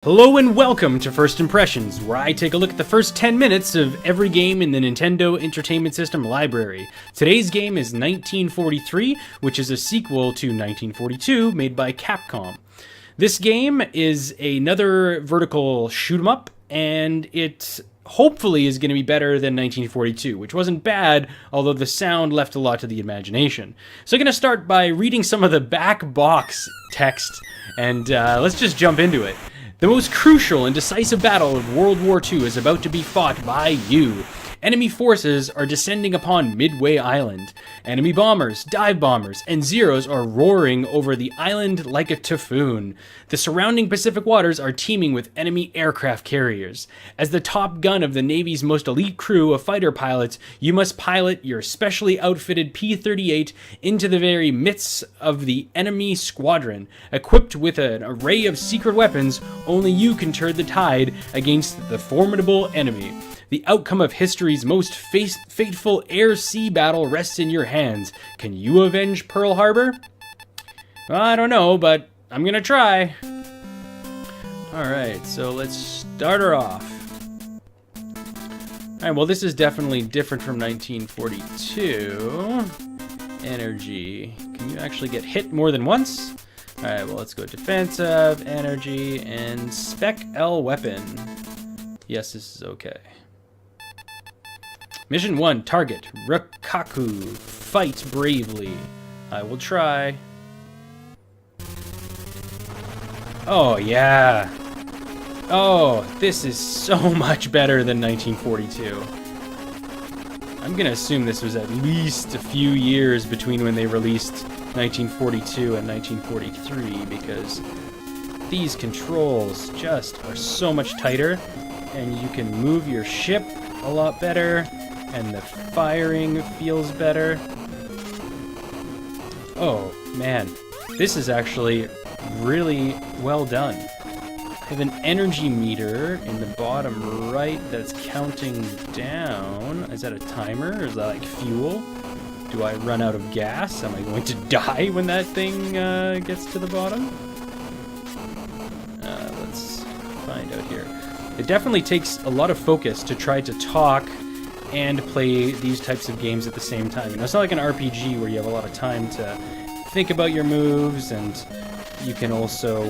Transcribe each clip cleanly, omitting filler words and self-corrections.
Hello and welcome to First Impressions, where I take a look at the first 10 minutes of every game in the Nintendo Entertainment System library. Today's game is 1943, which is a sequel to 1942 made by Capcom. This game is another vertical shoot-'em-up, and it hopefully is going to be better than 1942, which wasn't bad, although the sound left a lot to the imagination. So I'm going to start by reading some of the back box text, and let's just jump into it. The most crucial and decisive battle of World War II is about to be fought by you. Enemy forces are descending upon Midway Island. Enemy bombers, dive bombers, and Zeros are roaring over the island like a typhoon. The surrounding Pacific waters are teeming with enemy aircraft carriers. As the top gun of the Navy's most elite crew of fighter pilots, you must pilot your specially outfitted P-38 into the very midst of the enemy squadron. Equipped with an array of secret weapons, only you can turn the tide against the formidable enemy. The outcome of history's most fateful air-sea battle rests in your hands. Can you avenge Pearl Harbor? Well, I don't know, but I'm gonna try. Alright, so let's start her off. Alright, well this is definitely different from 1942. Energy. Can you actually get hit more than once? Alright, well let's go defensive, energy, and Spec L weapon. Yes, this is okay. Mission 1, target, Rikaku, fight bravely. I will try. Oh, yeah. Oh, this is so much better than 1942. I'm gonna assume this was at least a few years between when they released 1942 and 1943, because these controls just are so much tighter, and you can move your ship a lot better. And the firing feels better. Oh, man. This is actually really well done. I have an energy meter in the bottom right that's counting down. Is that a timer? Or is that like fuel? Do I run out of gas? Am I going to die when that thing gets to the bottom? Let's find out here. It definitely takes a lot of focus to try to talk and play these types of games at the same time. You know, it's not like an RPG where you have a lot of time to think about your moves, and you can also,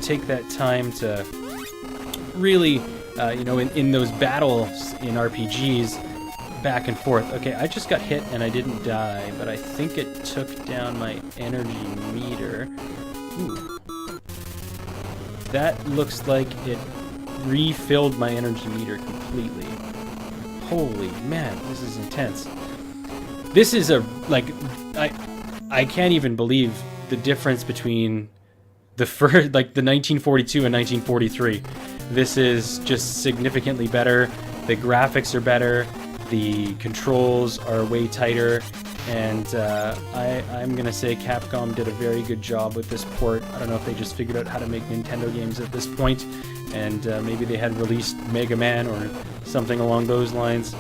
take that time to really, in those battles in RPGs, back and forth. Okay, I just got hit and I didn't die, but I think it took down my energy meter. Ooh. That looks like it refilled my energy meter completely. Holy man, this is intense. This is I can't even believe the difference between the first, like the 1942 and 1943. This is just significantly better. The graphics are better. The controls are way tighter. And I'm gonna say Capcom did a very good job with this port. I don't know if they just figured out how to make Nintendo games at this point, and maybe they had released Mega Man or something along those lines. I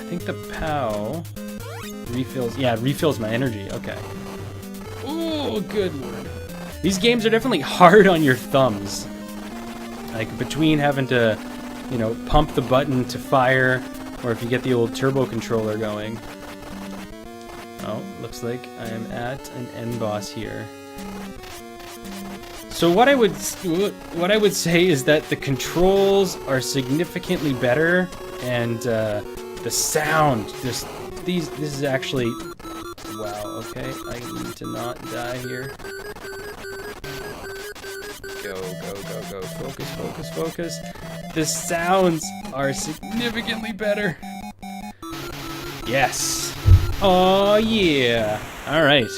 think the POW refills. Yeah, it refills my energy. Okay. Oh, good lord. These games are definitely hard on your thumbs. Like between having to, pump the button to fire, or if you get the old turbo controller going. Oh, looks like I am at an end boss here. So what I would say is that the controls are significantly better, and the sound, this is actually, wow. Okay, I need to not die here. Go. Focus. The sounds are significantly better. Yes. Oh yeah. All right.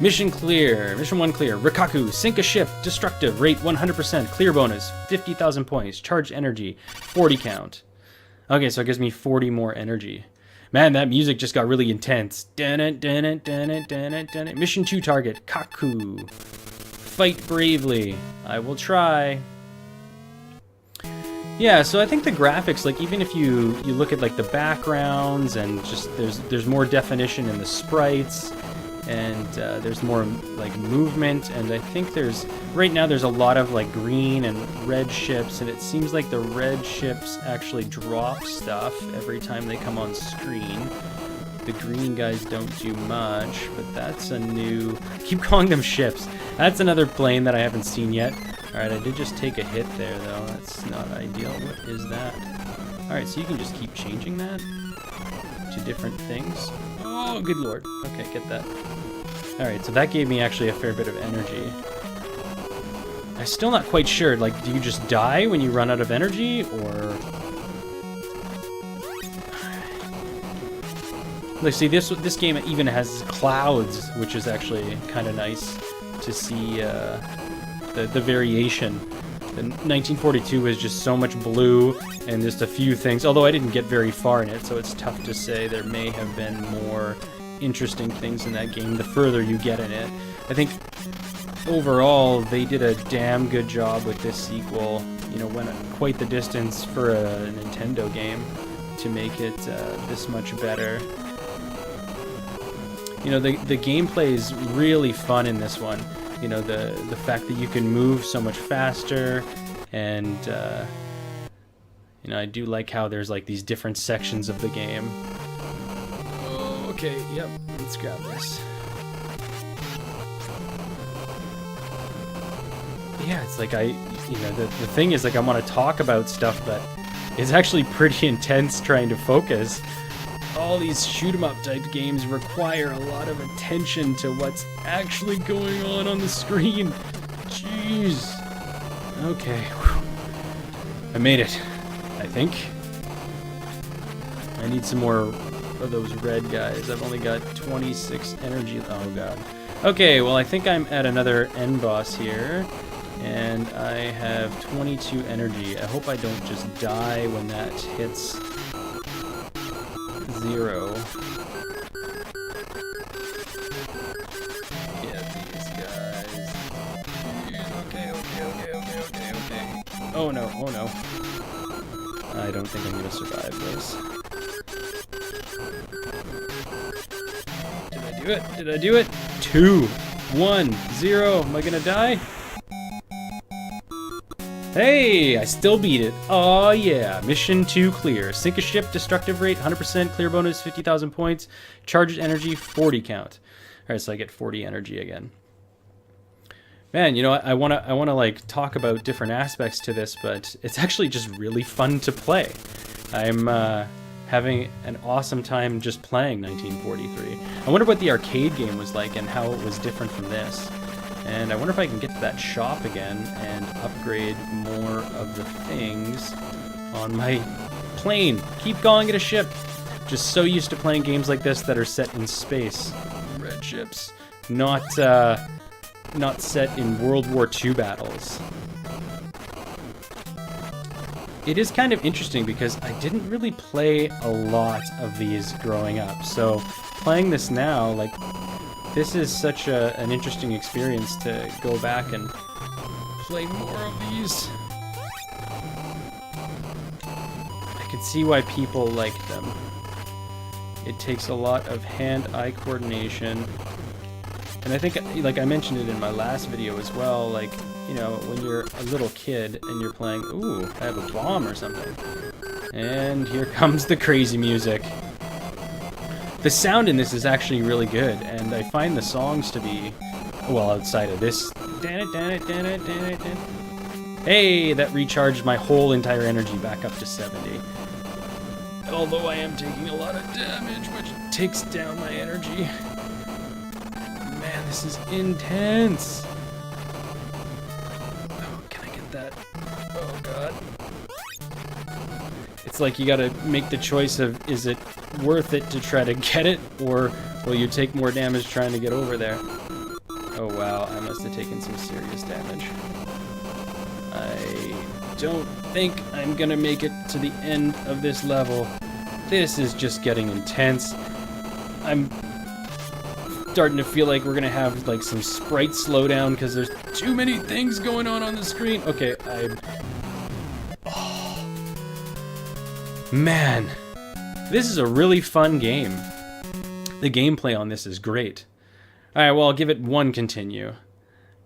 Mission clear. Mission 1 clear. Rikaku, sink a ship. Destructive. Rate 100%. Clear bonus. 50,000 points. Charge energy. 40 count. Okay, so it gives me 40 more energy. Man, that music just got really intense. Mission 2 target. Kaku. Fight bravely. I will try. Yeah, so I think the graphics, like even if you look at like the backgrounds and just there's more definition in the sprites. and there's more like movement, and I think right now there's a lot of like green and red ships, and it seems like the red ships actually drop stuff every time they come on screen. The green guys don't do much, but that's a new... Keep calling them ships. That's another plane that I haven't seen yet. Alright, I did just take a hit there, though. That's not ideal. What is that? Alright, so you can just keep changing that to different things. Oh, good lord. Okay, get that. Alright, so that gave me actually a fair bit of energy. I'm still not quite sure. Like, do you just die when you run out of energy, or... Like, see, this game even has clouds, which is actually kind of nice to see the variation. The 1942 was just so much blue and just a few things, although I didn't get very far in it, so it's tough to say. There may have been more interesting things in that game the further you get in it. I think overall they did a damn good job with this sequel. You know, went quite the distance for a Nintendo game to make it this much better. You know, the gameplay is really fun in this one. You know, the fact that you can move so much faster, and you know, I do like how there's like these different sections of the game. Oh, okay, yep, let's grab this. Yeah, it's like you know, the thing is, like, I want to talk about stuff, but it's actually pretty intense trying to focus. All these shoot-'em-up type games require a lot of attention to what's actually going on the screen. Jeez. Okay. Whew. I made it, I think. I need some more of those red guys. I've only got 26 energy. Oh god. Okay, well, I think I'm at another end boss here, and I have 22 energy. I hope I don't just die when that hits 0. Get these guys. Okay. Oh no, oh no. I don't think I'm gonna survive this. Did I do it? Did I do it? 2, 1, 0. Am I gonna die? Hey, I still beat it. Oh yeah, mission 2 clear. Sink a ship, destructive rate 100%, clear bonus 50,000 points, charged energy 40 count. All right, so I get 40 energy again. Man, you know, I wanna like talk about different aspects to this, but it's actually just really fun to play. I'm having an awesome time just playing 1943. I wonder what the arcade game was like and how it was different from this. And I wonder if I can get to that shop again and upgrade more of the things on my plane. Keep calling it a ship. Just so used to playing games like this that are set in space. Red ships. Not set in World War II battles. It is kind of interesting because I didn't really play a lot of these growing up. So playing this now, like, this is such an interesting experience to go back and play more of these. I can see why people like them. It takes a lot of hand-eye coordination. And I think, like I mentioned it in my last video as well, like, you know, when you're a little kid and you're playing, ooh, I have a bomb or something. And here comes the crazy music. The sound in this is actually really good, and I find the songs to be, well, outside of this. Hey, that recharged my whole entire energy back up to 70. Although I am taking a lot of damage, which takes down my energy. Man, this is intense. Oh, can I get that? Oh, God. It's like you gotta make the choice of, is it worth it to try to get it, or will you take more damage trying to get over there? Oh wow, I must have taken some serious damage. I don't think I'm gonna make it to the end of this level. This is just getting intense. I'm starting to feel like we're gonna have like some sprite slowdown because there's too many things going on the screen. Okay, man, this is a really fun game. The gameplay on this is great. All right, well, I'll give it 1 continue.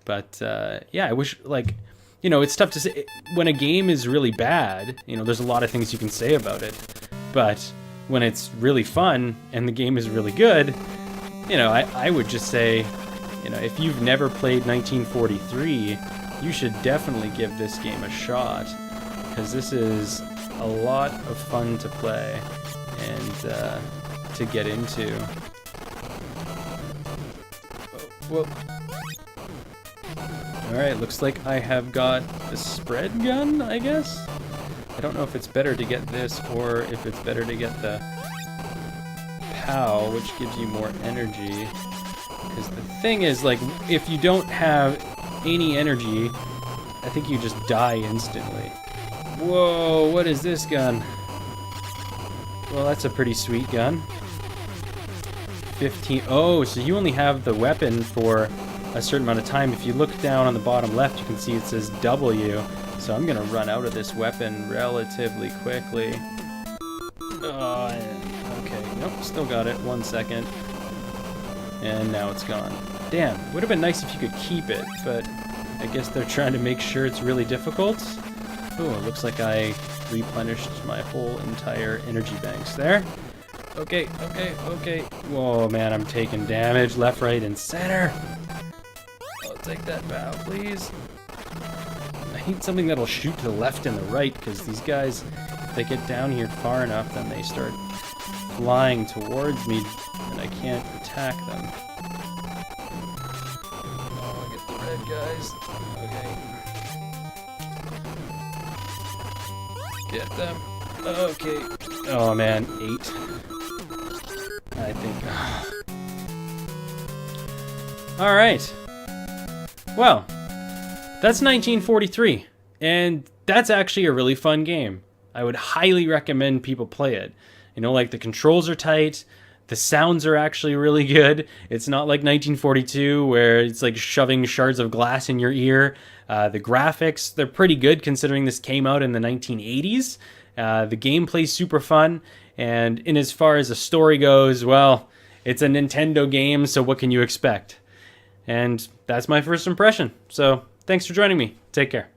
But yeah, I wish, like, you know, it's tough to say when a game is really bad. You know, there's a lot of things you can say about it, but when it's really fun and the game is really good, you know, I would just say, you know, if you've never played 1943, you should definitely give this game a shot, because this is a lot of fun to play and to get into. Whoa. Alright, looks like I have got the spread gun, I guess? I don't know if it's better to get this or if it's better to get the POW, which gives you more energy. Because the thing is, like, if you don't have any energy, I think you just die instantly. Whoa, what is this gun? Well, that's a pretty sweet gun. 15. Oh, so you only have the weapon for a certain amount of time. If you look down on the bottom left, you can see it says W. So I'm gonna run out of this weapon relatively quickly. Okay, nope, still got it. 1 second. And now it's gone. Damn, would have been nice if you could keep it, but I guess they're trying to make sure it's really difficult. Oh, it looks like I replenished my whole entire energy banks there. Okay. Whoa, man, I'm taking damage left, right, and center. I'll take that bow, please. I need something that'll shoot to the left and the right, because these guys, if they get down here far enough, then they start flying towards me, and I can't attack them. Oh, get the red guys. Okay. Get them. Okay. Oh, man, 8. I think. All right. Well, that's 1943, and that's actually a really fun game. I would highly recommend people play it. You know, like, the controls are tight, the sounds are actually really good. It's not like 1942 where it's like shoving shards of glass in your ear. The graphics, they're pretty good considering this came out in the 1980s. The gameplay's super fun, and in as far as the story goes, well, it's a Nintendo game, so what can you expect? And that's my first impression. So thanks for joining me. Take care.